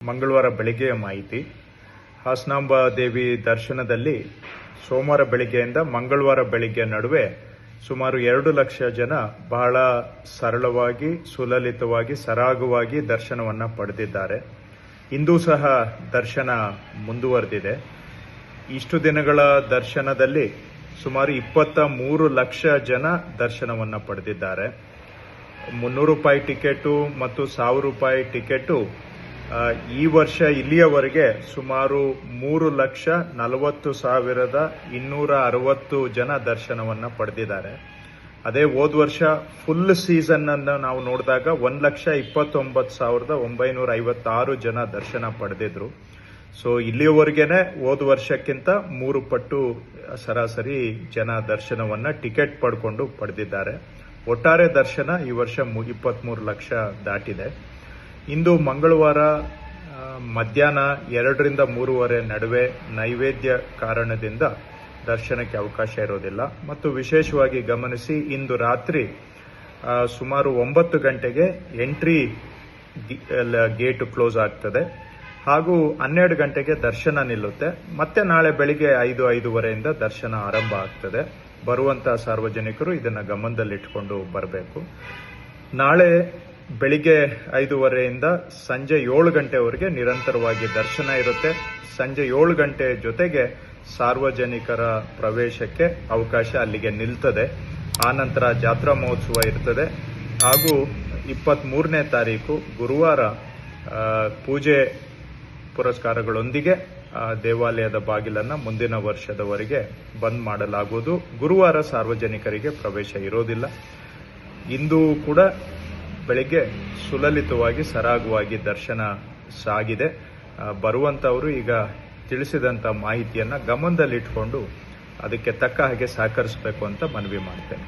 ಮಂಗಳವಾರ ಬೆಳಗ್ಗೆಯ ಮಾಹಿತಿ. ಹಾಸನಾಂಬ ದೇವಿ ದರ್ಶನದಲ್ಲಿ ಸೋಮವಾರ ಬೆಳಗ್ಗೆಯಿಂದ ಮಂಗಳವಾರ ಬೆಳಗ್ಗೆ ನಡುವೆ ಸುಮಾರು 2 ಲಕ್ಷ ಜನ ಬಹಳ ಸರಳವಾಗಿ, ಸುಲಲಿತವಾಗಿ, ಸರಾಗವಾಗಿ ದರ್ಶನವನ್ನು ಪಡೆದಿದ್ದಾರೆ. ಇಂದೂ ಸಹ ದರ್ಶನ ಮುಂದುವರೆದಿದೆ. ಇಷ್ಟು ದಿನಗಳ ದರ್ಶನದಲ್ಲಿ ಸುಮಾರು 23 ಲಕ್ಷ ಜನ ದರ್ಶನವನ್ನು ಪಡೆದಿದ್ದಾರೆ. 300 ರೂಪಾಯಿ ಟಿಕೆಟು ಮತ್ತು 1000 ರೂಪಾಯಿ ಟಿಕೆಟು ಈ ವರ್ಷ ಇಲ್ಲಿಯವರೆಗೆ ಸುಮಾರು 3,40,260 ಜನ ದರ್ಶನವನ್ನು ಪಡೆದಿದ್ದಾರೆ. ಅದೇ ಹೋದ ವರ್ಷ ಫುಲ್ ಸೀಸನ್ ಅನ್ನು ನಾವು ನೋಡಿದಾಗ 1,29,956 ಜನ ದರ್ಶನ ಪಡೆದಿದ್ರು. ಸೊ ಇಲ್ಲಿಯವರೆಗೆನೆ ಹೋದ ವರ್ಷಕ್ಕಿಂತ 3 ಪಟ್ಟು ಸರಾಸರಿ ಜನ ದರ್ಶನವನ್ನ ಟಿಕೆಟ್ ಪಡ್ಕೊಂಡು ಪಡೆದಿದ್ದಾರೆ. ಒಟ್ಟಾರೆ ದರ್ಶನ ಈ ವರ್ಷ 23 ಲಕ್ಷ ದಾಟಿದೆ. ಇಂದು ಮಂಗಳವಾರ ಮಧ್ಯಾಹ್ನ 2 ರಿಂದ 3:30 ನಡುವೆ ನೈವೇದ್ಯ ಕಾರಣದಿಂದ ದರ್ಶನಕ್ಕೆ ಅವಕಾಶ ಇರೋದಿಲ್ಲ. ಮತ್ತು ವಿಶೇಷವಾಗಿ ಗಮನಿಸಿ, ಇಂದು ರಾತ್ರಿ ಸುಮಾರು 9 ಗಂಟೆಗೆ ಎಂಟ್ರಿ ಗೇಟ್ ಕ್ಲೋಸ್ ಆಗ್ತದೆ ಹಾಗೂ 12 ಗಂಟೆಗೆ ದರ್ಶನ ನಿಲ್ಲುತ್ತೆ. ಮತ್ತೆ ನಾಳೆ ಬೆಳಿಗ್ಗೆ 5:30ರಿಂದ ದರ್ಶನ ಆರಂಭ ಆಗ್ತದೆ. ಬರುವಂತಹ ಸಾರ್ವಜನಿಕರು ಇದನ್ನ ಗಮನದಲ್ಲಿಟ್ಟುಕೊಂಡು ಬರಬೇಕು. ನಾಳೆ ಬೆಳಿಗ್ಗೆ 5:30ರಿಂದ ಸಂಜೆ 7 ಗಂಟೆವರೆಗೆ ನಿರಂತರವಾಗಿ ದರ್ಶನ ಇರುತ್ತೆ. ಸಂಜೆ 7 ಗಂಟೆ ಜೊತೆಗೆ ಸಾರ್ವಜನಿಕರ ಪ್ರವೇಶಕ್ಕೆ ಅವಕಾಶ ಅಲ್ಲಿಗೆ ನಿಲ್ತದೆ. ಆ ನಂತರ ಜಾತ್ರಾ ಮಹೋತ್ಸವ ಇರ್ತದೆ ಹಾಗೂ 23ನೇ ತಾರೀಕು ಗುರುವಾರ ಪೂಜೆ ಪುರಸ್ಕಾರಗಳೊಂದಿಗೆ ದೇವಾಲಯದ ಬಾಗಿಲನ್ನು ಮುಂದಿನ ವರ್ಷದವರೆಗೆ ಬಂದ್ ಮಾಡಲಾಗುವುದು. ಗುರುವಾರ ಸಾರ್ವಜನಿಕರಿಗೆ ಪ್ರವೇಶ ಇರೋದಿಲ್ಲ. ಇಂದು ಕೂಡ ಬೆಳಿಗ್ಗೆ ಸುಲಲಿತವಾಗಿ, ಸರಾಗವಾಗಿ ದರ್ಶನ ಸಾಗಿದೆ. ಬರುವಂತವರು ಈಗ ತಿಳಿಸಿದಂತ ಮಾಹಿತಿಯನ್ನ ಗಮನದಲ್ಲಿಟ್ಕೊಂಡು ಅದಕ್ಕೆ ತಕ್ಕ ಹಾಗೆ ಸಹಕರಿಸಬೇಕು ಅಂತ ಮನವಿ ಮಾಡ್ತೇನೆ.